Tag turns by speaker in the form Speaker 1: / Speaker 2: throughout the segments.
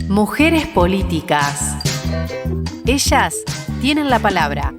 Speaker 1: Mujeres políticas. Ellas tienen la palabra.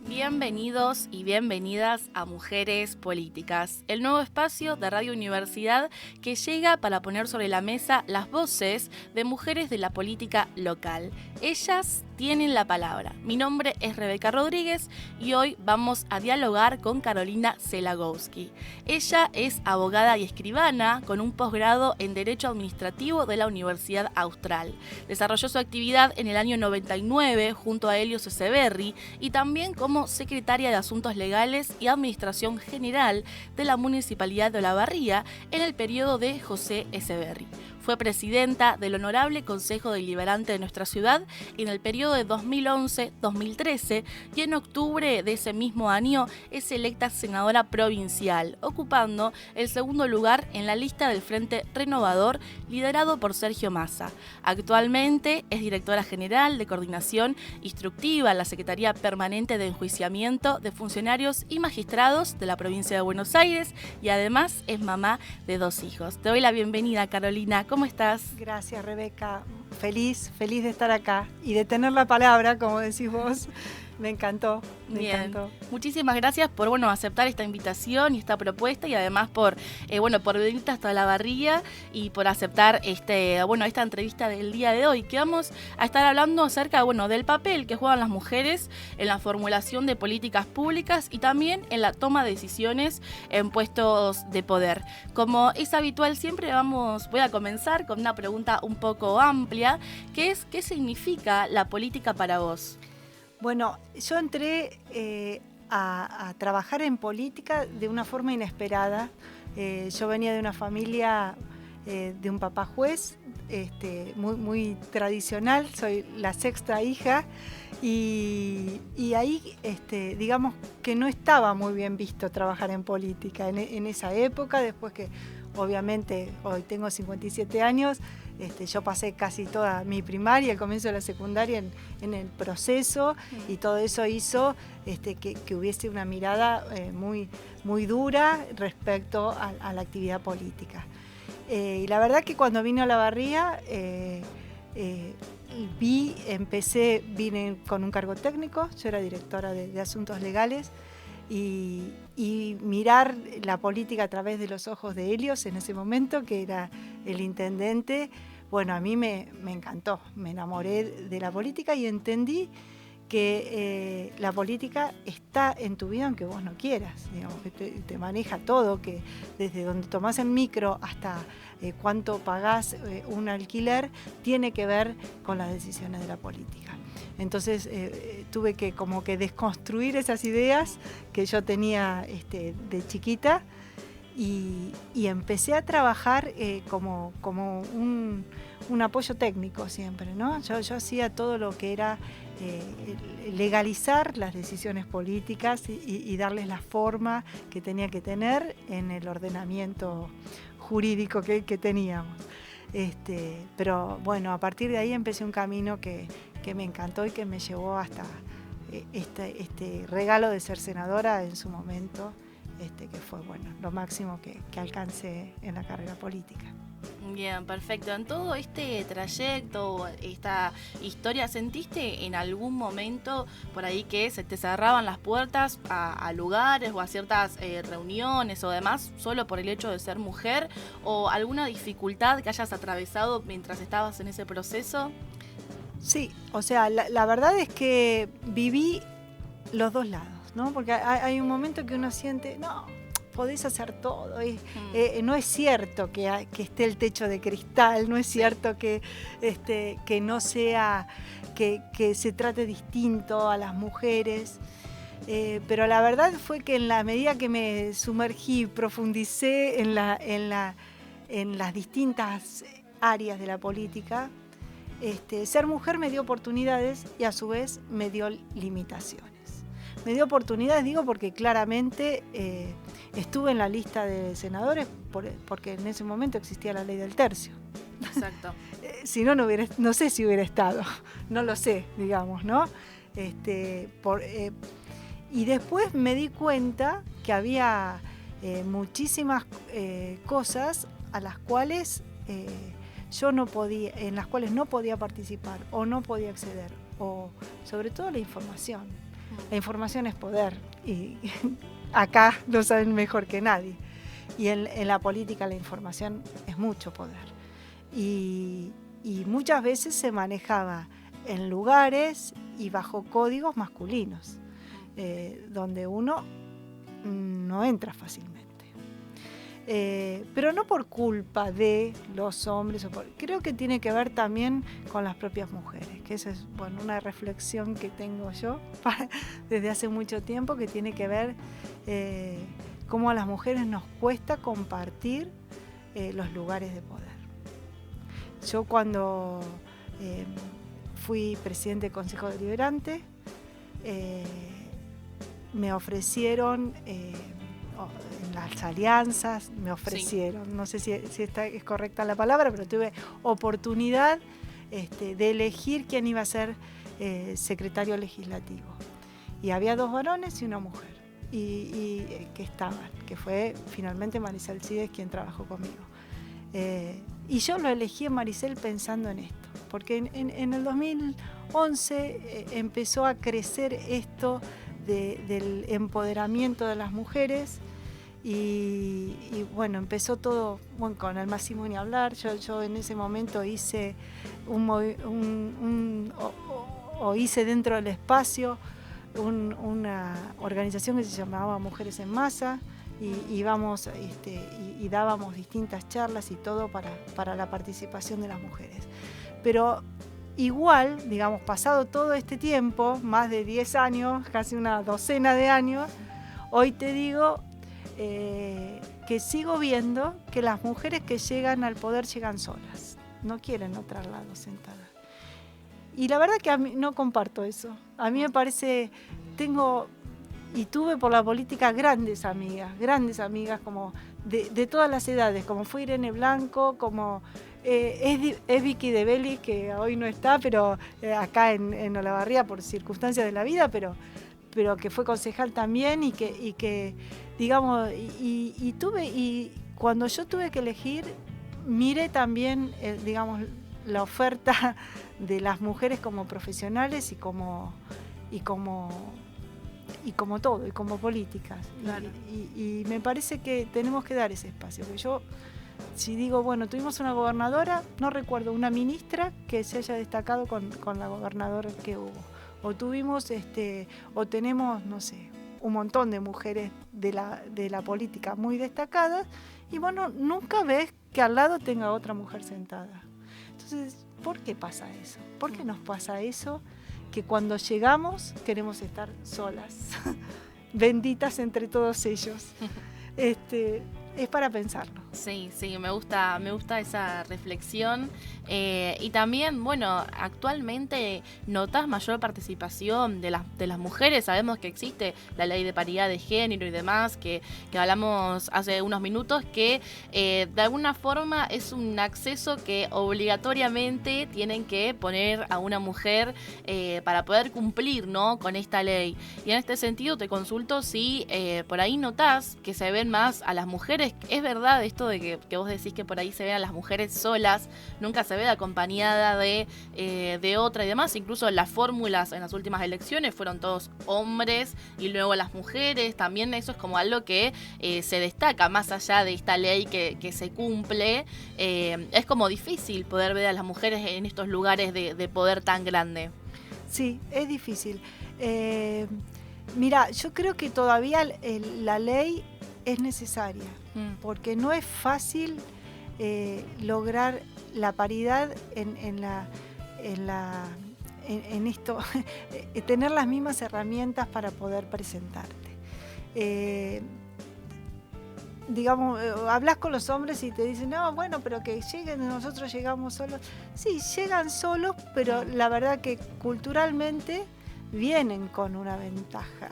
Speaker 2: Bienvenidos y bienvenidas a Mujeres Políticas, el nuevo espacio de Radio Universidad que llega para poner sobre la mesa las voces de mujeres de la política local. Ellas tienen la palabra. Mi nombre es Rebeca Rodríguez y hoy vamos a dialogar con Carolina Zelagowski. Ella es abogada y escribana con un posgrado en Derecho Administrativo de la Universidad Austral. Desarrolló su actividad en el año 99 junto a Helios Echeverri y también como secretaria de Asuntos Legales y Administración General de la Municipalidad de Olavarría en el periodo de José Echeverri. Fue presidenta del Honorable Consejo Deliberante de nuestra ciudad en el periodo de 2011-2013 y en octubre de ese mismo año es electa senadora provincial, ocupando el segundo lugar en la lista del Frente Renovador liderado por Sergio Massa. Actualmente es directora general de Coordinación Instructiva en la Secretaría Permanente de Enjuiciamiento de Funcionarios y Magistrados de la provincia de Buenos Aires y además es mamá de 2 hijos. Te doy la bienvenida, Carolina. ¿Cómo estás?
Speaker 3: Gracias, Rebeca. Feliz de estar acá y de tener la palabra, como decís vos. Me encantó.
Speaker 2: Encantó. Muchísimas gracias por aceptar esta invitación y esta propuesta y además por venirte hasta Olavarría y por aceptar esta entrevista del día de hoy, que vamos a estar hablando acerca del papel que juegan las mujeres en la formulación de políticas públicas y también en la toma de decisiones en puestos de poder. Como es habitual siempre voy a comenzar con una pregunta un poco amplia, que es ¿qué significa la política para vos?
Speaker 3: Bueno, yo entré a trabajar en política de una forma inesperada. Yo venía de una familia de un papá juez, muy tradicional, soy la 6ª hija y ahí digamos que no estaba muy bien visto trabajar en política en esa época. Después que obviamente hoy tengo 57 años, yo pasé casi toda mi primaria, el comienzo de la secundaria en el proceso y todo eso hizo que hubiese una mirada muy dura respecto a la actividad política. Y la verdad que cuando vine a Olavarría vine con un cargo técnico, yo era directora de Asuntos Legales y mirar la política a través de los ojos de Helios en ese momento, que era el intendente, a mí me encantó, me enamoré de la política y entendí que la política está en tu vida aunque vos no quieras, digamos, que te maneja todo, que desde donde tomás el micro hasta cuánto pagás un alquiler, tiene que ver con las decisiones de la política. Entonces tuve que como que desconstruir esas ideas que yo tenía de chiquita y empecé a trabajar como un apoyo técnico siempre, ¿no? Yo hacía todo lo que era legalizar las decisiones políticas y darles la forma que tenía que tener en el ordenamiento jurídico que teníamos. Pero a partir de ahí empecé un camino que me encantó y que me llevó hasta este regalo de ser senadora en su momento, que fue lo máximo que alcancé en la carrera política.
Speaker 2: Bien, perfecto. En todo este trayecto, esta historia, ¿sentiste en algún momento por ahí que se te cerraban las puertas a lugares o a ciertas reuniones o demás solo por el hecho de ser mujer? ¿O alguna dificultad que hayas atravesado mientras estabas en ese proceso?
Speaker 3: Sí, la verdad es que viví los dos lados, ¿no? Porque hay un momento que uno siente, no, podés hacer todo. No es cierto que esté el techo de cristal, no es cierto que no sea, que se trate distinto a las mujeres. Pero la verdad fue que en la medida que me sumergí, profundicé en las distintas áreas de la política, ser mujer me dio oportunidades y a su vez me dio limitaciones. Me dio oportunidades, digo, porque claramente estuve en la lista de senadores porque en ese momento existía la ley del tercio.
Speaker 2: Exacto.
Speaker 3: Si no, no sé si hubiera estado, no lo sé, digamos, ¿no? Y después me di cuenta que había muchísimas cosas a las cuales en las cuales no podía participar o no podía acceder, o sobre todo la información. La información es poder y acá lo saben mejor que nadie. Y en la política la información es mucho poder. Y muchas veces se manejaba en lugares y bajo códigos masculinos, donde uno no entra fácilmente. Pero no por culpa de los hombres, creo que tiene que ver también con las propias mujeres, que esa es una reflexión que tengo yo desde hace mucho tiempo, que tiene que ver cómo a las mujeres nos cuesta compartir los lugares de poder. Yo cuando fui presidente del Consejo Deliberante, me ofrecieron, en las alianzas, sí. No sé si esta es correcta la palabra, pero tuve oportunidad de elegir quién iba a ser secretario legislativo. Y había 2 varones y una mujer, y que fue finalmente Maricel Cídez quien trabajó conmigo. Y yo lo elegí en Maricel pensando en esto, porque en el 2011 empezó a crecer esto del empoderamiento de las mujeres y empezó todo con el Máximo ni hablar. Yo en ese momento hice hice dentro del espacio una organización que se llamaba Mujeres en Masa, y íbamos y dábamos distintas charlas y todo para la participación de las mujeres. Pero igual, digamos, pasado todo este tiempo, más de 10 años, casi una docena de años, hoy te digo que sigo viendo que las mujeres que llegan al poder llegan solas, no quieren otro lado sentadas. Y la verdad que a mí no comparto eso. A mí me parece, tuve por la política grandes amigas como de todas las edades, como fue Irene Blanco, como es Vicky de Belli, que hoy no está, pero acá en Olavarría por circunstancias de la vida, pero que fue concejal también y que digamos, y cuando yo tuve que elegir, miré también, digamos, la oferta de las mujeres como profesionales y como todo, y como políticas. Claro. Y me parece que tenemos que dar ese espacio. Porque yo, si digo, tuvimos una gobernadora, no recuerdo una ministra que se haya destacado con la gobernadora que hubo. O tuvimos, o tenemos, no sé, un montón de mujeres de la política muy destacadas, y nunca ves que al lado tenga otra mujer sentada. Entonces, ¿por qué pasa eso? ¿Por qué nos pasa eso? Que cuando llegamos queremos estar solas, benditas entre todos ellos. Es para pensarlo.
Speaker 2: Sí, me gusta esa reflexión. Y también, actualmente notas mayor participación de las mujeres. Sabemos que existe la ley de paridad de género y demás, que hablamos hace unos minutos, que de alguna forma es un acceso que obligatoriamente tienen que poner a una mujer para poder cumplir, ¿no?, con esta ley. Y en este sentido te consulto si por ahí notás que se ven más a las mujeres. Es verdad esto de que vos decís que por ahí se ven a las mujeres solas, nunca se ve acompañada de otra y demás. Incluso las fórmulas en las últimas elecciones fueron todos hombres y luego las mujeres. También eso es como algo que se destaca más allá de esta ley que se cumple. Es como difícil poder ver a las mujeres en estos lugares de poder tan grande.
Speaker 3: Sí, es difícil. Mira, yo creo que todavía la ley es necesaria, porque no es fácil lograr la paridad en esto, tener las mismas herramientas para poder presentarte. Digamos, hablas con los hombres y te dicen, no, pero que lleguen, nosotros llegamos solos. Sí, llegan solos, pero la verdad que culturalmente vienen con una ventaja.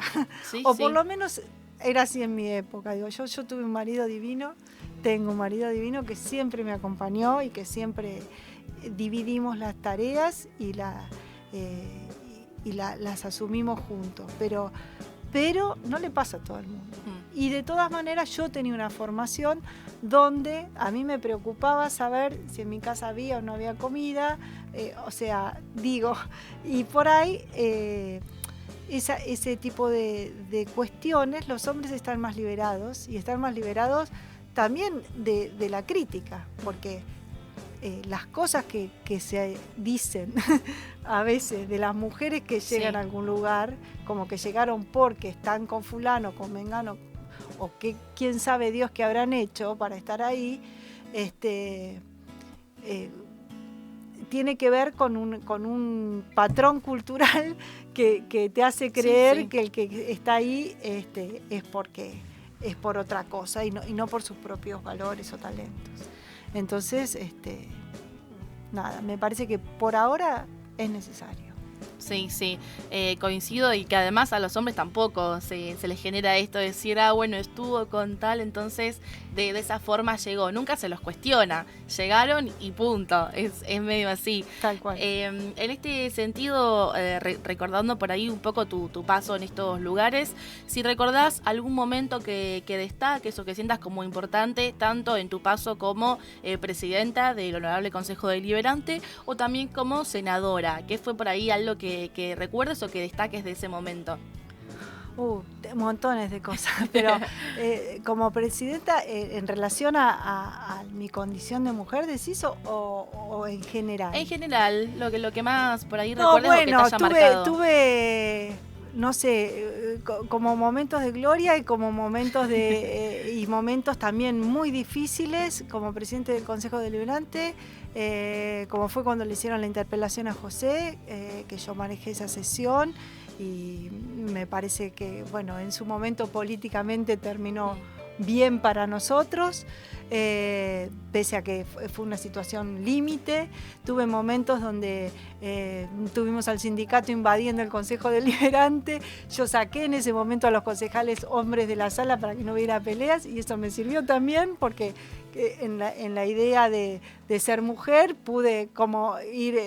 Speaker 3: Sí, o por lo menos era así en mi época. Digo, yo tuve un marido divino, tengo un marido divino que siempre me acompañó y que siempre dividimos las tareas y las asumimos juntos. Pero no le pasa a todo el mundo. Y de todas maneras yo tenía una formación donde a mí me preocupaba saber si en mi casa había o no había comida, y por ahí ese tipo de cuestiones, los hombres están más liberados, y están más liberados también de la crítica, porque las cosas que se dicen a veces de las mujeres que llegan a algún lugar, como que llegaron porque están con fulano, con mengano, o que quién sabe Dios qué habrán hecho para estar ahí, tiene que ver con un patrón cultural que te hace creer que el que está ahí es porque es por otra cosa y no por sus propios valores o talentos. Entonces, nada, me parece que por ahora es necesario.
Speaker 2: Sí, coincido, y que además a los hombres tampoco se les genera esto de decir, bueno, estuvo con tal, entonces de esa forma llegó. Nunca se los cuestiona, llegaron y punto, es medio así.
Speaker 3: Tal cual.
Speaker 2: En este sentido, recordando por ahí un poco tu paso en estos lugares, si recordás algún momento que destaques o que sientas como importante, tanto en tu paso como presidenta del Honorable Consejo Deliberante o también como senadora, ¿qué fue por ahí algo que recuerdes o que destaques de ese momento?
Speaker 3: Montones de cosas, pero como presidenta, en relación a mi condición de mujer, ¿decís o en general?
Speaker 2: En general, lo que más por ahí recuerdes o que te haya marcado.
Speaker 3: Tuve, no sé, como momentos de gloria y como momentos y momentos también muy difíciles como presidente del Consejo Deliberante, como fue cuando le hicieron la interpelación a José, que yo manejé esa sesión. Y me parece que, bueno, en su momento políticamente terminó bien para nosotros, pese a que fue una situación límite. Tuve momentos donde tuvimos al sindicato invadiendo el Consejo Deliberante. Yo saqué en ese momento a los concejales hombres de la sala para que no hubiera peleas, y eso me sirvió también porque en la idea de ser mujer pude como ir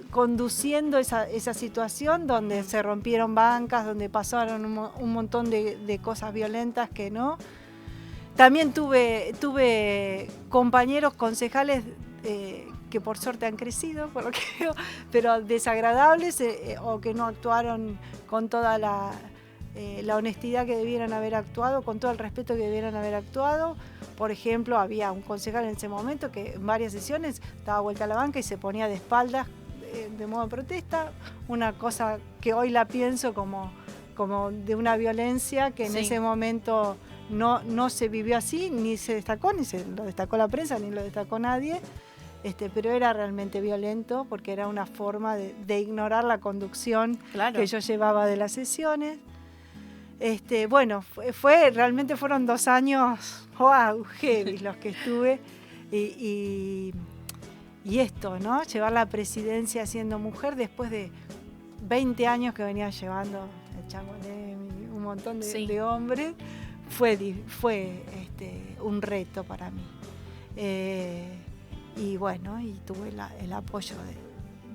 Speaker 3: conduciendo esa situación donde se rompieron bancas, donde pasaron un montón de cosas violentas que no. También tuve compañeros concejales que por suerte han crecido, por lo que veo, pero desagradables o que no actuaron con toda la honestidad que debieran haber actuado, con todo el respeto que debieran haber actuado. Por ejemplo, había un concejal en ese momento que en varias sesiones daba vuelta a la banca y se ponía de espaldas de modo de protesta, una cosa que hoy la pienso como de una violencia que en ese momento no se vivió así, ni se destacó, ni se lo destacó la prensa, ni lo destacó nadie, pero era realmente violento porque era una forma de ignorar la conducción que yo llevaba de las sesiones. Bueno, realmente fueron 2 años heavy los que estuve y esto, ¿no? Llevar la presidencia siendo mujer después de 20 años que venía llevando el Changoné, un montón de hombres, fue un reto para mí. Y bueno, y tuve el apoyo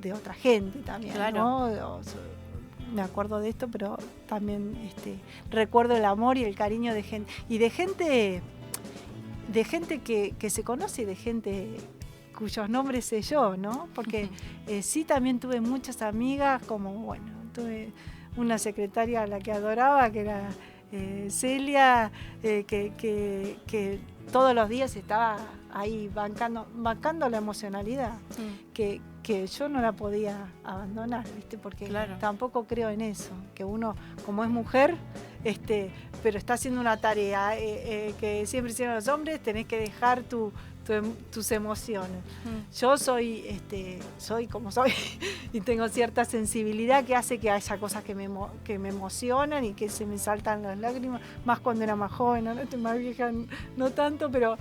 Speaker 3: de otra gente también, ¿no? Me acuerdo de esto, pero también recuerdo el amor y el cariño de gente, y de gente que se conoce y de gente cuyos nombres sé yo, ¿no? Porque sí, también tuve muchas amigas, como, bueno, tuve una secretaria a la que adoraba, que era Celia, que todos los días estaba ahí bancando la emocionalidad, que yo no la podía abandonar, ¿viste? Porque tampoco creo en eso, que uno, como es mujer, pero está haciendo una tarea que siempre hicieron los hombres, tenés que dejar tus emociones. Yo soy como soy y tengo cierta sensibilidad que hace que haya cosas que me emocionan y que se me saltan las lágrimas, más cuando era más joven, ¿no? Estoy más vieja, no tanto, pero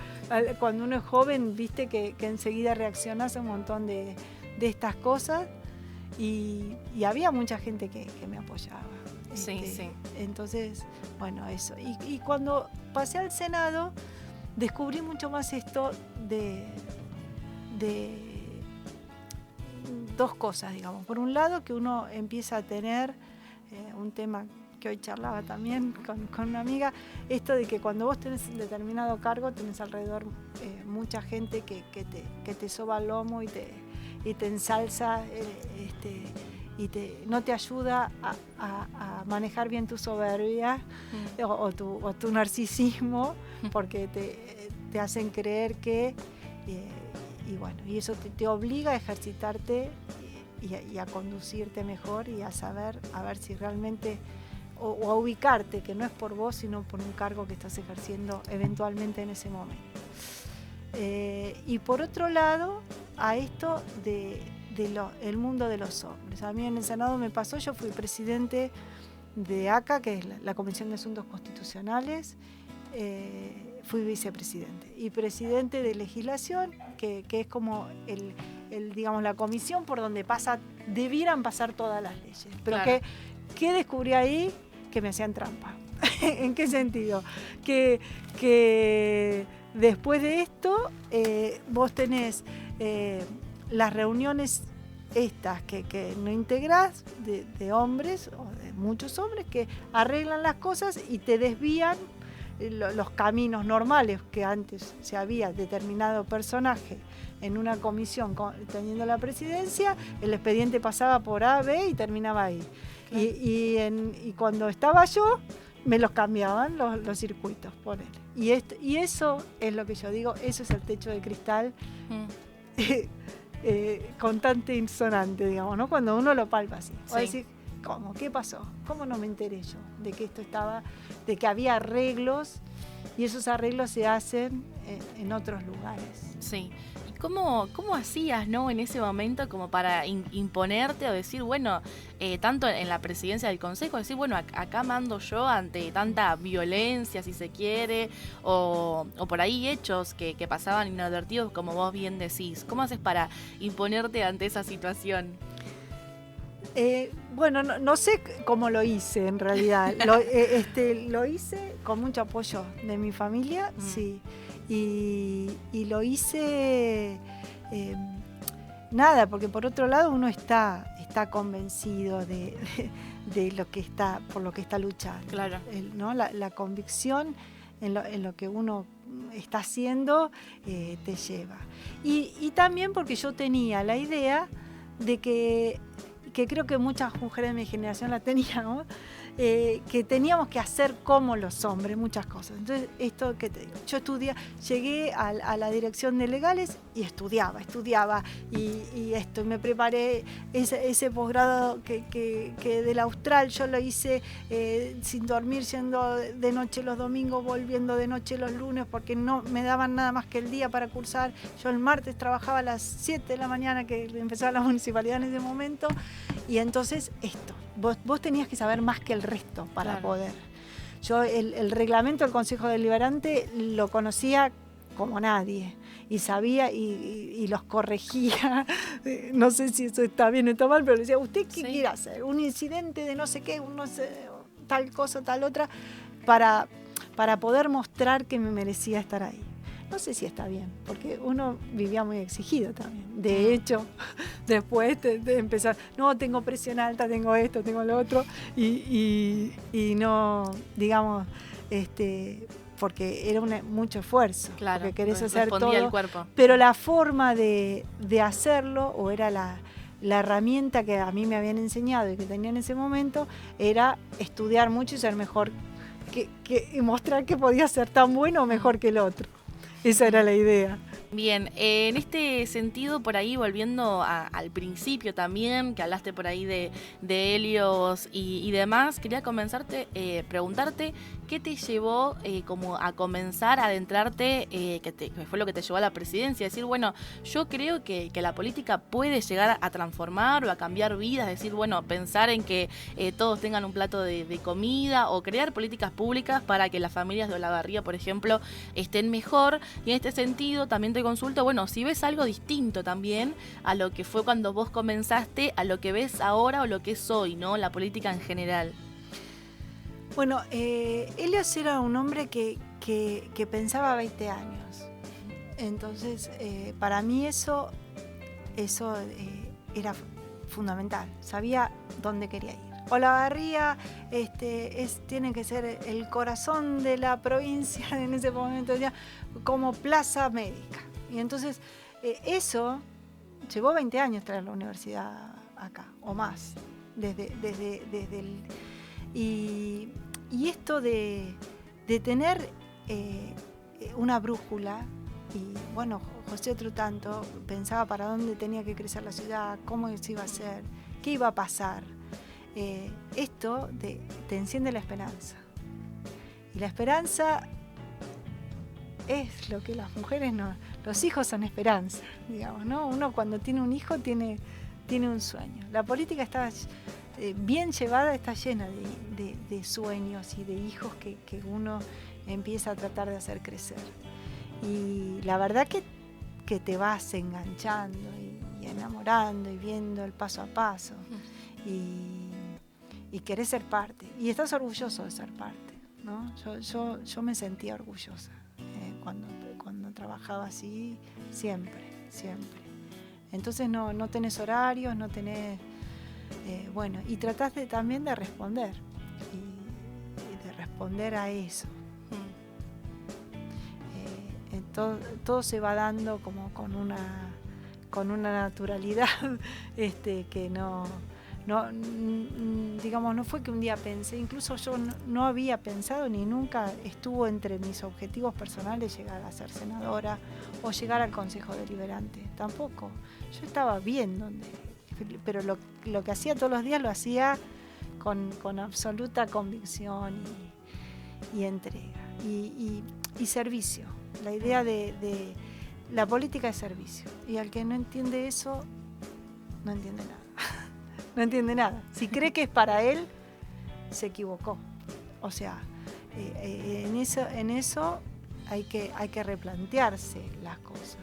Speaker 3: cuando uno es joven, viste que enseguida reaccionás a un montón de estas cosas, y había mucha gente que me apoyaba.
Speaker 2: Sí.
Speaker 3: Entonces, bueno, eso. Y cuando pasé al Senado, descubrí mucho más esto de 2 cosas, digamos. Por un lado, que uno empieza a tener un tema que que hoy charlaba también con una amiga, esto de que cuando vos tenés un determinado cargo, tenés alrededor mucha gente que te soba el lomo y te ensalza, no te ayuda a manejar bien tu soberbia o tu narcisismo, porque te hacen creer que, y eso te obliga a ejercitarte y a conducirte mejor y a saber, a ver si realmente, o a ubicarte, que no es por vos, sino por un cargo que estás ejerciendo eventualmente en ese momento. Y por otro lado, a esto el mundo de los hombres. A mí en el Senado me pasó, yo fui presidente de ACA, que es la Comisión de Asuntos Constitucionales, fui vicepresidente, y presidente de legislación, que es como digamos, la comisión por donde debieran pasar todas las leyes. Pero claro. ¿Qué descubrí ahí? Que me hacían trampa. ¿En qué sentido? Que después de esto vos tenés las reuniones estas que no integrás de hombres, o de muchos hombres, que arreglan las cosas y te desvían los caminos normales que antes se había determinado personaje en una comisión teniendo la presidencia, el expediente pasaba por A, B y terminaba ahí. Claro. Y cuando estaba yo, me los cambiaban los circuitos, ponele. Y eso es lo que yo digo, eso es el techo de cristal contante e insonante, digamos, ¿no? Cuando uno lo palpa así. Sí. O decir, ¿cómo? ¿Qué pasó? ¿Cómo no me enteré yo de que esto estaba, de que había arreglos, y esos arreglos se hacen en otros lugares?
Speaker 2: Sí. ¿Y cómo hacías, no, en ese momento como para imponerte o decir, bueno, tanto en la presidencia del Consejo, decir, bueno, acá mando yo ante tanta violencia, si se quiere, o por ahí hechos que pasaban inadvertidos, como vos bien decís? ¿Cómo haces para imponerte ante esa situación?
Speaker 3: Bueno, no sé cómo lo hice en realidad. Lo hice con mucho apoyo de mi familia, sí. Y lo hice nada, porque por otro lado uno está convencido de lo que por lo que está luchando. Claro. ¿No? La convicción en lo que uno está haciendo te lleva. Y también porque yo tenía la idea de que creo que muchas mujeres de mi generación la teníamos, que teníamos que hacer como los hombres muchas cosas. Entonces, esto que te digo, yo llegué a la dirección de legales y estudiaba y me preparé ese posgrado que del Austral, yo lo hice sin dormir, yendo de noche los domingos, volviendo de noche los lunes, porque no me daban nada más que el día para cursar. Yo el martes trabajaba a las 7 de la mañana, que empezaba la municipalidad en ese momento, y entonces vos tenías que saber más que el resto para claro. poder. Yo el reglamento del Consejo Deliberante lo conocía como nadie, y sabía y los corregía. No sé si eso está bien o está mal, pero decía, ¿usted qué quiere hacer? Un incidente de no sé qué, tal cosa, tal otra, para poder mostrar que me merecía estar ahí. No sé si está bien, porque uno vivía muy exigido también. De hecho, después de empezar, no, tengo presión alta, tengo esto, tengo lo otro, y no, digamos, porque era mucho esfuerzo, claro, porque querés hacer todo,
Speaker 2: el cuerpo.
Speaker 3: Pero la forma de hacerlo, o era la herramienta que a mí me habían enseñado y que tenía en ese momento, era estudiar mucho y ser mejor, y mostrar que podía ser tan bueno o mejor que el otro. Esa era la idea.
Speaker 2: Bien, en este sentido, por ahí volviendo al principio también, que hablaste por ahí de Helios y demás, quería preguntarte qué te llevó como a comenzar a adentrarte, que fue lo que te llevó a la presidencia, decir, bueno, yo creo que la política puede llegar a transformar o a cambiar vidas, decir, bueno, pensar en que todos tengan un plato de comida, o crear políticas públicas para que las familias de Olavarría, por ejemplo, estén mejor. Y en este sentido también te consulto, bueno, si ves algo distinto también a lo que fue cuando vos comenzaste, a lo que ves ahora o lo que es hoy, ¿no? La política en general.
Speaker 3: Bueno, Helios era un hombre que pensaba 20 años. Entonces, para mí eso era fundamental. Sabía dónde quería ir. Olavarría tiene que ser el corazón de la provincia en ese momento, ya, como plaza médica. Y entonces eso llevó 20 años traer la universidad acá, o más, desde el... Y esto de tener una brújula, y bueno, José otro tanto pensaba para dónde tenía que crecer la ciudad, cómo se iba a hacer, qué iba a pasar. Esto te enciende la esperanza. Y la esperanza es lo que las mujeres no... Los hijos son esperanza, digamos, ¿no? Uno cuando tiene un hijo tiene un sueño. La política está bien llevada, está llena de sueños y de hijos que uno empieza a tratar de hacer crecer. Y la verdad que te vas enganchando y enamorando y viendo el paso a paso. Y querés ser parte. Y estás orgulloso de ser parte, ¿no? Yo me sentía orgullosa cuando trabajaba así, siempre. Entonces no tenés horarios, no tenés... y tratás también de responder. Y de responder a eso. Todo se va dando como con una naturalidad que no fue que un día pensé, incluso yo no había pensado ni nunca estuvo entre mis objetivos personales llegar a ser senadora o llegar al Consejo Deliberante, tampoco. Yo estaba bien pero lo que hacía todos los días lo hacía con absoluta convicción y entrega y servicio. La idea de la política es servicio, y al que no entiende eso no entiende nada. No entiende nada. Si cree que es para él, se equivocó. O sea, en eso hay que replantearse las cosas.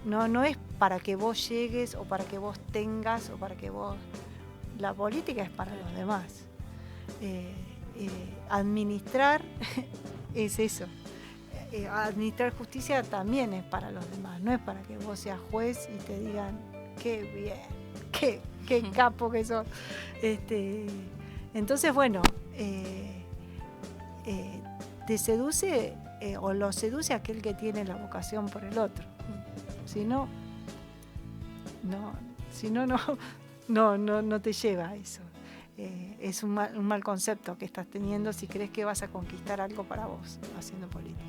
Speaker 3: No es para que vos llegues o para que vos tengas o para que vos... La política es para los demás. Administrar es eso. Administrar justicia también es para los demás. No es para que vos seas juez y te digan qué bien, qué capo que sos. Entonces, bueno, te seduce o lo seduce aquel que tiene la vocación por el otro. Si no te lleva a eso. Es un mal concepto que estás teniendo si crees que vas a conquistar algo para vos haciendo política.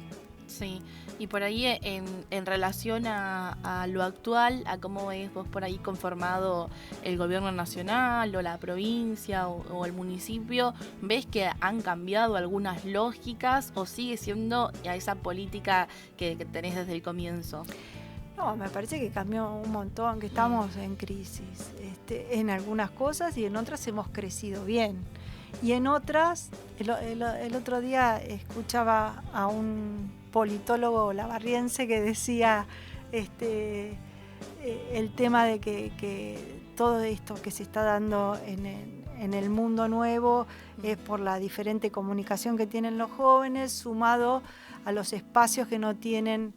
Speaker 2: Sí, y por ahí en relación a lo actual, a cómo ves vos por ahí conformado el gobierno nacional o la provincia o el municipio, ¿ves que han cambiado algunas lógicas o sigue siendo esa política que tenés desde el comienzo?
Speaker 3: No, me parece que cambió un montón, que estamos en crisis en algunas cosas y en otras hemos crecido bien. Y en otras, el otro día escuchaba a un politólogo lavarriense que decía el tema de que todo esto que se está dando en el mundo nuevo es por la diferente comunicación que tienen los jóvenes, sumado a los espacios que no tienen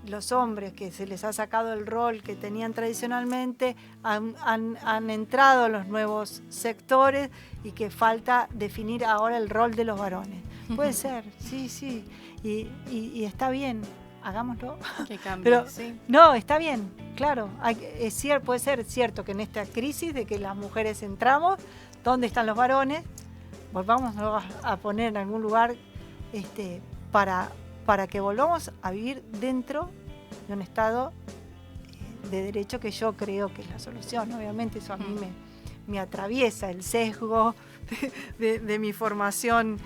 Speaker 3: los hombres, que se les ha sacado el rol que tenían tradicionalmente, han entrado los nuevos sectores y que falta definir ahora el rol de los varones. Puede ser, sí, y está bien, hagámoslo.
Speaker 2: Que cambie,
Speaker 3: pero
Speaker 2: sí.
Speaker 3: No, está bien, claro, puede ser cierto que en esta crisis de que las mujeres entramos, ¿dónde están los varones? Volvamos a poner en algún lugar para que volvamos a vivir dentro de un Estado de derecho, que yo creo que es la solución. Obviamente eso a mí me atraviesa, el sesgo de mi formación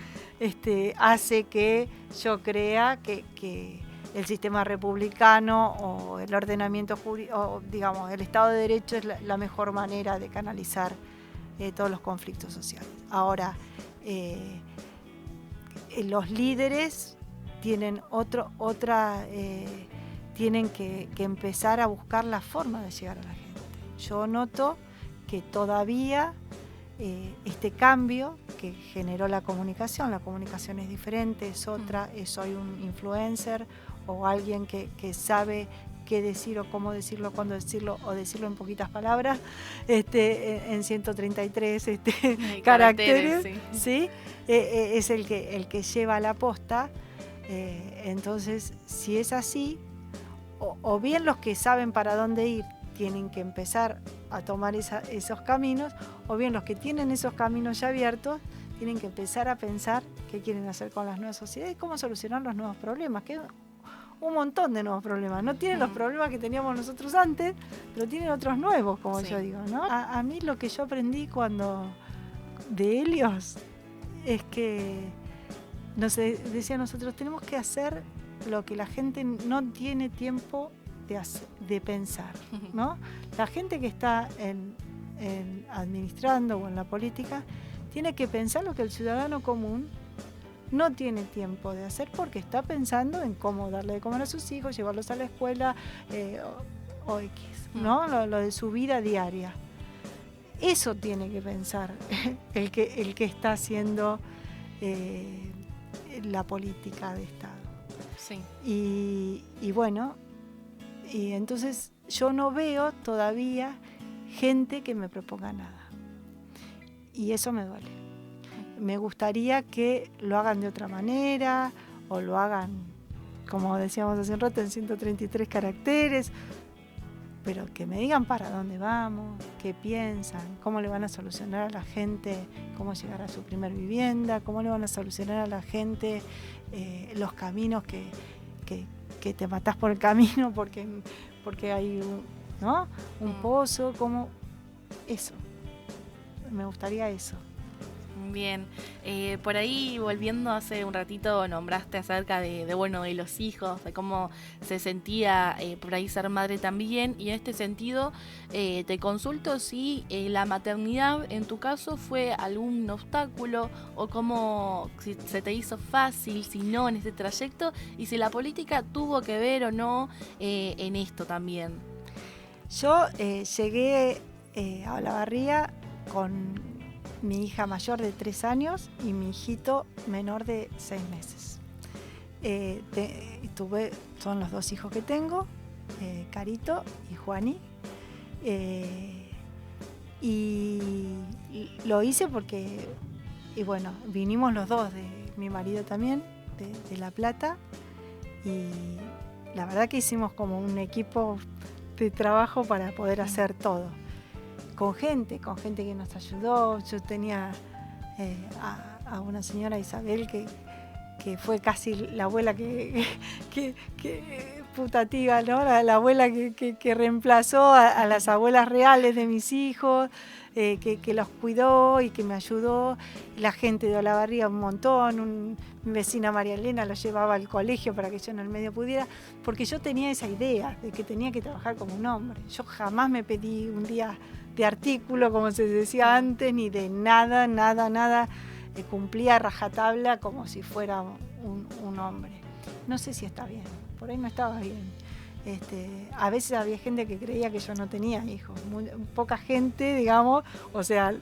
Speaker 3: hace que yo crea que el sistema republicano o el ordenamiento jurídico, o digamos, el Estado de Derecho es la mejor manera de canalizar todos los conflictos sociales. Ahora, los líderes tienen tienen que empezar a buscar la forma de llegar a la gente. Yo noto que todavía este cambio que generó la comunicación es diferente, es otra, soy un influencer o alguien que sabe qué decir o cómo decirlo, cuándo decirlo o decirlo en poquitas palabras, en 133 caracteres, ¿sí? Es el que lleva la posta. Entonces, si es así, o bien los que saben para dónde ir tienen que empezar a tomar esos caminos, o bien los que tienen esos caminos ya abiertos tienen que empezar a pensar qué quieren hacer con las nuevas sociedades y cómo solucionar los nuevos problemas, que un montón de nuevos problemas. No tienen los problemas que teníamos nosotros antes, pero tienen otros nuevos, como yo digo, ¿no? A mí lo que yo aprendí de Helios es que decía nosotros tenemos que hacer lo que la gente no tiene tiempo de pensar, ¿no? La gente que está en administrando o en la política tiene que pensar lo que el ciudadano común no tiene tiempo de hacer porque está pensando en cómo darle de comer a sus hijos, llevarlos a la escuela o X, ¿no? Lo de su vida diaria. Eso tiene que pensar el que está haciendo la política de Estado.
Speaker 2: Sí.
Speaker 3: Y bueno, y entonces yo no veo todavía gente que me proponga nada. Y eso me duele. Me gustaría que lo hagan de otra manera o lo hagan, como decíamos hace un rato, en 133 caracteres, pero que me digan para dónde vamos, qué piensan, cómo le van a solucionar a la gente, cómo llegar a su primer vivienda, cómo le van a solucionar a la gente los caminos que te matás por el camino porque hay un pozo, como eso. Me gustaría eso.
Speaker 2: Bien, por ahí volviendo hace un ratito nombraste acerca de los hijos, de cómo se sentía por ahí ser madre también, y en este sentido te consulto si la maternidad en tu caso fue algún obstáculo o cómo si se te hizo fácil, si no en este trayecto, y si la política tuvo que ver o no en esto también.
Speaker 3: Yo llegué a Olavarría con mi hija mayor de 3 años y mi hijito menor de 6 meses. Son los 2 hijos que tengo, Carito y Juani. Y lo hice porque, y bueno, vinimos los dos, mi marido también, de La Plata, y la verdad que hicimos como un equipo de trabajo para poder hacer todo. Con gente que nos ayudó. Yo tenía a una señora Isabel que fue casi la abuela que putativa, ¿no? La abuela que reemplazó a las abuelas reales de mis hijos, que los cuidó y que me ayudó. La gente de Olavarría un montón, mi vecina María Elena lo llevaba al colegio para que yo en el medio pudiera, porque yo tenía esa idea de que tenía que trabajar como un hombre. Yo jamás me pedí un día de artículo, como se decía antes, ni de nada. Cumplía a rajatabla como si fuera un hombre. No sé si está bien, por ahí no estaba bien. A veces había gente que creía que yo no tenía hijos, poca gente, digamos, o sea,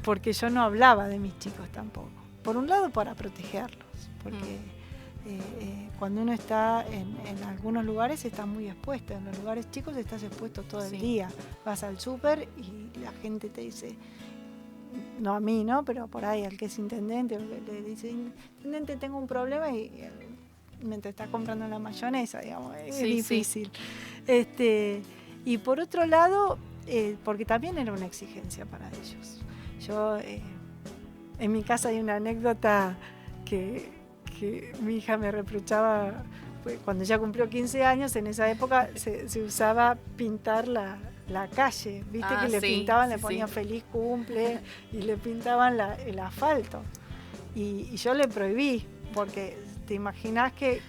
Speaker 3: porque yo no hablaba de mis chicos tampoco. Por un lado, para protegerlos, porque cuando uno está en algunos lugares está muy expuesto, en los lugares chicos estás expuesto todo el día. Vas al súper y la gente te dice, no a mí, ¿no? Pero por ahí al que es intendente, le dice, intendente, tengo un problema, y mientras está comprando la mayonesa, digamos, es difícil. Y por otro lado, porque también era una exigencia para ellos. Yo, en mi casa hay una anécdota que mi hija me reprochaba, cuando ya cumplió 15 años, en esa época se usaba pintar la calle, ¿viste? Que le pintaban, le ponían feliz cumple y le pintaban el asfalto. Y yo le prohibí, porque te imaginás que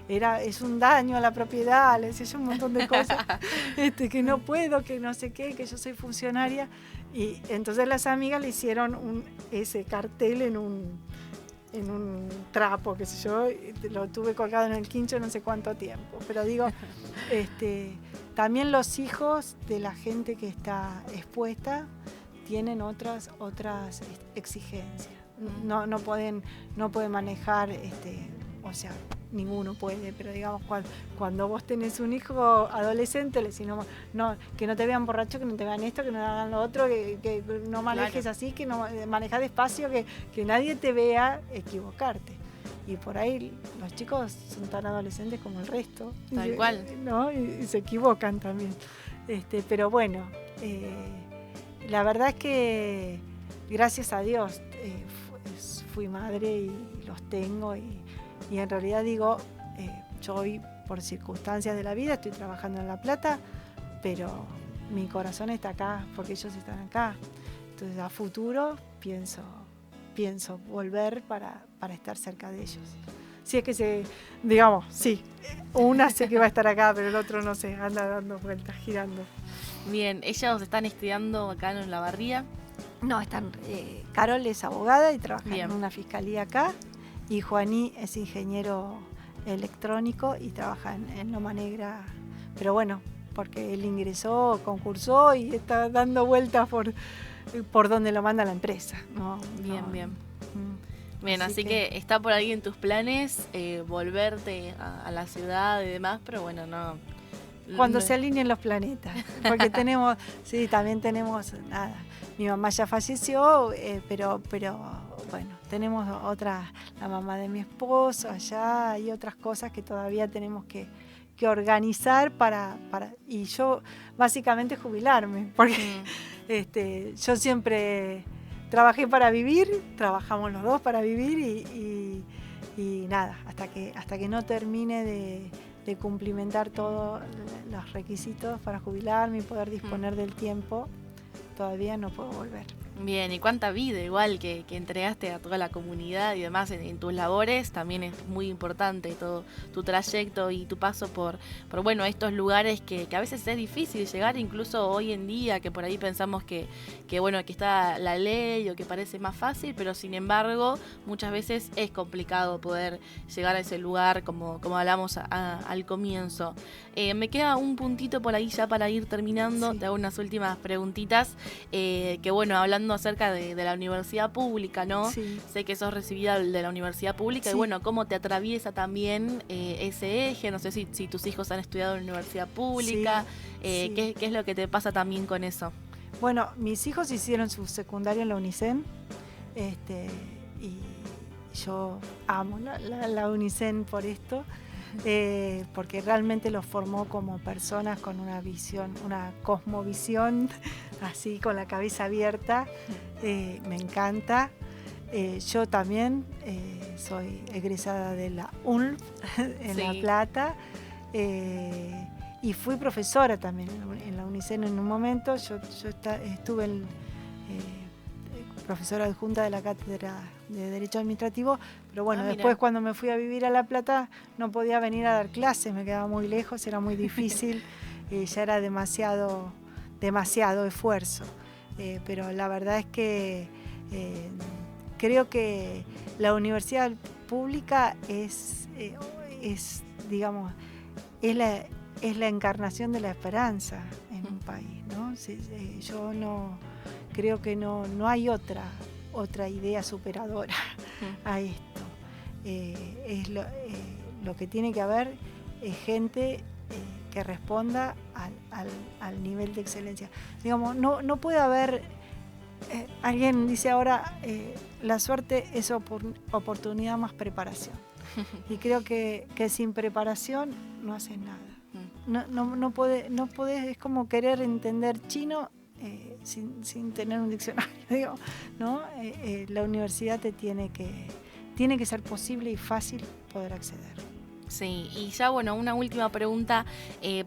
Speaker 3: es un daño a la propiedad, le decía yo un montón de cosas, que no puedo, que no sé qué, que yo soy funcionaria. Y entonces las amigas le hicieron ese cartel en un trapo, qué sé yo, lo tuve colgado en el quincho no sé cuánto tiempo. Pero digo, también los hijos de la gente que está expuesta tienen otras exigencias. No pueden manejar, o sea, ninguno puede, pero digamos, cuando vos tenés un hijo adolescente, le decís, no, que no te vean borracho, que no te vean esto, que no hagan lo otro, que no manejes así, que no manejas despacio, que nadie te vea equivocarte. Y por ahí los chicos son tan adolescentes como el resto.
Speaker 2: Tal cual.
Speaker 3: ¿No? Y se equivocan también. Pero bueno, la verdad es que gracias a Dios fui madre y los tengo. Y en realidad digo, yo hoy por circunstancias de la vida estoy trabajando en La Plata, pero mi corazón está acá porque ellos están acá. Entonces a futuro pienso volver para estar cerca de ellos. Si es que sí, una sé que va a estar acá, pero el otro no sé, anda dando vueltas, girando.
Speaker 2: Bien, ¿ellos están estudiando acá en Olavarría?
Speaker 3: No, Carol es abogada y trabaja
Speaker 2: Bien.
Speaker 3: en una fiscalía acá, y Juaní es ingeniero electrónico y trabaja en Loma Negra, pero bueno, porque él ingresó, concursó y está dando vueltas por donde lo manda la empresa.
Speaker 2: Bien. Bien, así que está por ahí en tus planes volverte a la ciudad y demás, pero bueno, no.
Speaker 3: Cuando se alineen los planetas, porque también tenemos, mi mamá ya falleció, pero bueno, tenemos la mamá de mi esposo allá, y otras cosas que todavía tenemos que organizar y yo básicamente jubilarme, porque yo siempre trabajé para vivir, trabajamos los dos para vivir y nada, hasta que no termine de cumplimentar todos los requisitos para jubilarme y poder disponer del tiempo, todavía no puedo volver.
Speaker 2: Bien, y cuánta vida igual que entregaste a toda la comunidad y demás en tus labores, también es muy importante todo tu trayecto y tu paso por bueno, estos lugares que a veces es difícil llegar, incluso hoy en día, que por ahí pensamos que bueno, que está la ley o que parece más fácil, pero sin embargo muchas veces es complicado poder llegar a ese lugar, como hablamos al comienzo. Me queda un puntito por ahí ya para ir terminando, sí. Te hago unas últimas preguntitas, que bueno, hablando acerca de la universidad pública, ¿no? Sí. Sé que sos recibida de la universidad pública, sí. Y bueno, ¿cómo te atraviesa también ese eje? No sé si tus hijos han estudiado en la universidad pública, sí. ¿Qué es lo que te pasa también con eso?
Speaker 3: Bueno, mis hijos hicieron su secundaria en la UNICEN, y yo amo la UNICEN por esto, porque realmente los formó como personas con una visión, una cosmovisión, así con la cabeza abierta. Me encanta. Yo también soy egresada de la UNLP en La Plata, y fui profesora también en la UNICEN en un momento. Yo estuve profesora adjunta de la cátedra de Derecho Administrativo, pero bueno, después cuando me fui a vivir a La Plata no podía venir a dar clases, me quedaba muy lejos, era muy difícil, ya era demasiado esfuerzo, pero la verdad es que creo que la universidad pública es digamos, es la encarnación de la esperanza en un país, ¿no? Yo creo que no hay otra idea superadora a esto. Es lo que tiene que haber es gente que responda al nivel de excelencia. Digamos, no puede haber, alguien dice ahora, la suerte es oportunidad más preparación. Y creo que sin preparación no haces nada. No podés, es como querer entender chino sin tener un diccionario, digo, ¿no? La universidad tiene que ser posible y fácil poder acceder.
Speaker 2: Sí, y ya bueno, una última pregunta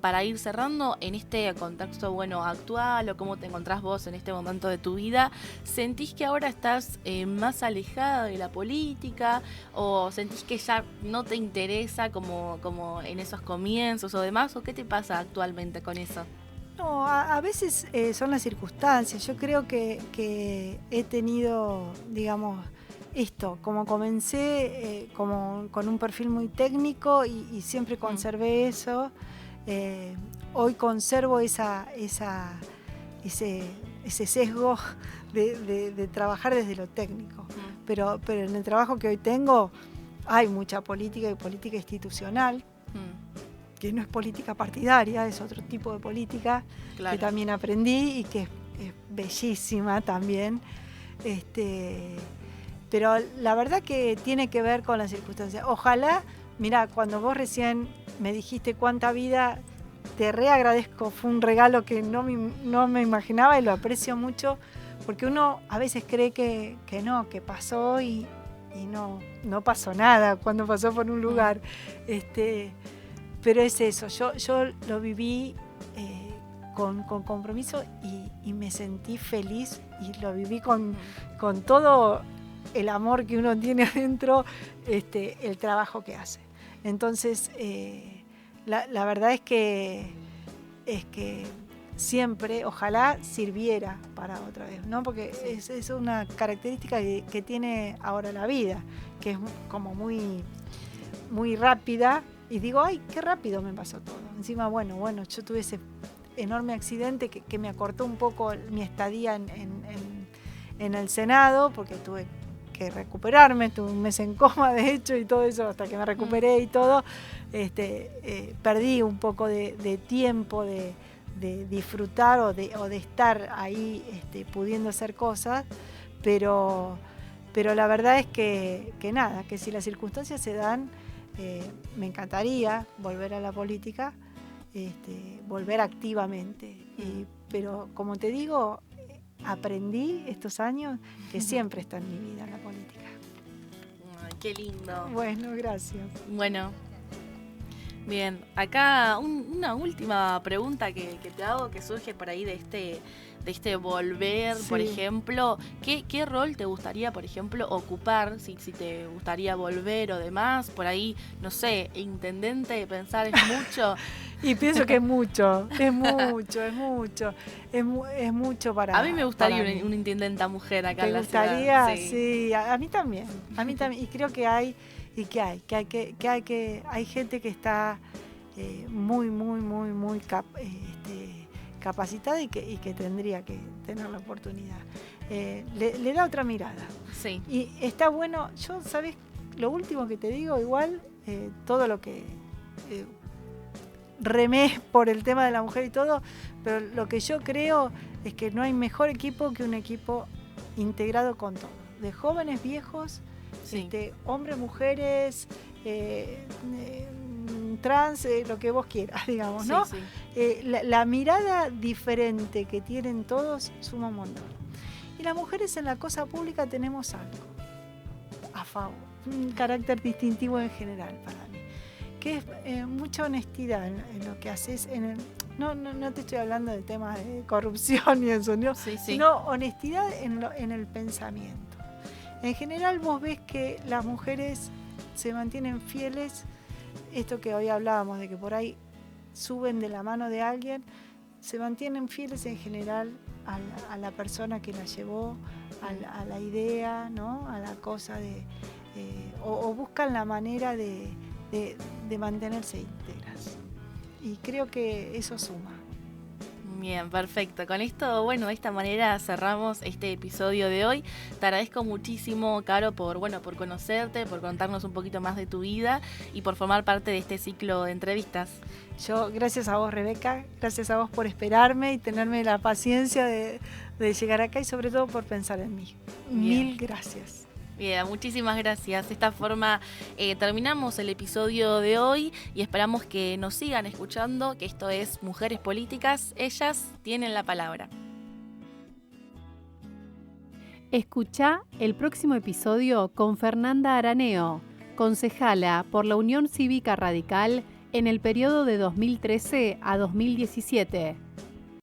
Speaker 2: para ir cerrando. En este contexto actual, o cómo te encontrás vos en este momento de tu vida, ¿sentís que ahora estás más alejada de la política, o sentís que ya no te interesa como en esos comienzos o demás, o qué te pasa actualmente con eso?
Speaker 3: No, a veces son las circunstancias. Yo creo que he tenido, digamos, esto, como comencé con un perfil muy técnico y siempre conservé eso. Hoy conservo ese sesgo de trabajar desde lo técnico. Pero en el trabajo que hoy tengo, hay mucha política y política institucional, que no es política partidaria, es otro tipo de política, claro, que también aprendí y que es bellísima también. Pero la verdad que tiene que ver con las circunstancias. Ojalá, mira, cuando vos recién me dijiste cuánta vida, te reagradezco, fue un regalo que no me imaginaba y lo aprecio mucho, porque uno a veces cree que no, que pasó y no pasó nada cuando pasó por un lugar. Pero es eso, yo lo viví con compromiso y me sentí feliz y lo viví con todo el amor que uno tiene adentro, el trabajo que hace. Entonces, la verdad es que siempre, ojalá sirviera para otra vez, ¿no? Porque es una característica que tiene ahora la vida, que es como muy, muy rápida. Y digo, ay, qué rápido me pasó todo. Encima, bueno, yo tuve ese enorme accidente que me acortó un poco mi estadía en el Senado, porque tuve que recuperarme, estuve un mes en coma, de hecho, y todo eso, hasta que me recuperé y todo, perdí un poco de tiempo de disfrutar o de estar ahí pudiendo hacer cosas, pero la verdad es que nada, que si las circunstancias se dan, me encantaría volver a la política, volver activamente, pero como te digo, aprendí estos años que siempre está en mi vida la política.
Speaker 2: Ay, qué lindo.
Speaker 3: Bueno, gracias.
Speaker 2: Bueno, bien, acá una última pregunta que te hago, que surge por ahí de este volver, sí. Por ejemplo, ¿qué rol te gustaría, por ejemplo, ocupar, si te gustaría volver o demás? Por ahí, no sé, intendente, pensar es mucho.
Speaker 3: Y pienso que es mucho para...
Speaker 2: A mí me gustaría una intendenta mujer acá en la ciudad.
Speaker 3: ¿Te gustaría? Sí, a mí también. Y creo que hay gente que está muy capacitada y que tendría que tener la oportunidad. Le da otra mirada.
Speaker 2: Sí.
Speaker 3: Y está bueno. Yo, ¿sabes? Lo último que te digo, igual, todo lo que remé por el tema de la mujer y todo, pero lo que yo creo es que no hay mejor equipo que un equipo integrado con todo. De jóvenes, viejos, sí. Hombres, mujeres, trans, lo que vos quieras, digamos, ¿no?
Speaker 2: Sí.
Speaker 3: La mirada diferente que tienen todos suma un montón. Y las mujeres en la cosa pública tenemos algo a favor, un carácter distintivo en general para mí, que es mucha honestidad en lo que haces. No te estoy hablando de temas de corrupción y eso, ¿no?
Speaker 2: Sí.
Speaker 3: Sino honestidad en el pensamiento. En general vos ves que las mujeres se mantienen fieles, esto que hoy hablábamos, de que por ahí suben de la mano de alguien, se mantienen fieles en general a la persona que la llevó, a la idea, ¿no? A la cosa o buscan la manera de mantenerse íntegras. Y creo que eso suma.
Speaker 2: Bien, perfecto. Con esto, de esta manera cerramos este episodio de hoy. Te agradezco muchísimo, Caro, por conocerte, por contarnos un poquito más de tu vida y por formar parte de este ciclo de entrevistas.
Speaker 3: Yo, gracias a vos, Rebeca, gracias a vos por esperarme y tenerme la paciencia de llegar acá y sobre todo por pensar en mí.
Speaker 2: Bien.
Speaker 3: Mil gracias.
Speaker 2: Bien, muchísimas gracias. De esta forma terminamos el episodio de hoy y esperamos que nos sigan escuchando, que esto es Mujeres Políticas, ellas tienen la palabra.
Speaker 1: Escuchá el próximo episodio con Fernanda Araneo, concejala por la Unión Cívica Radical en el periodo de 2013 a 2017.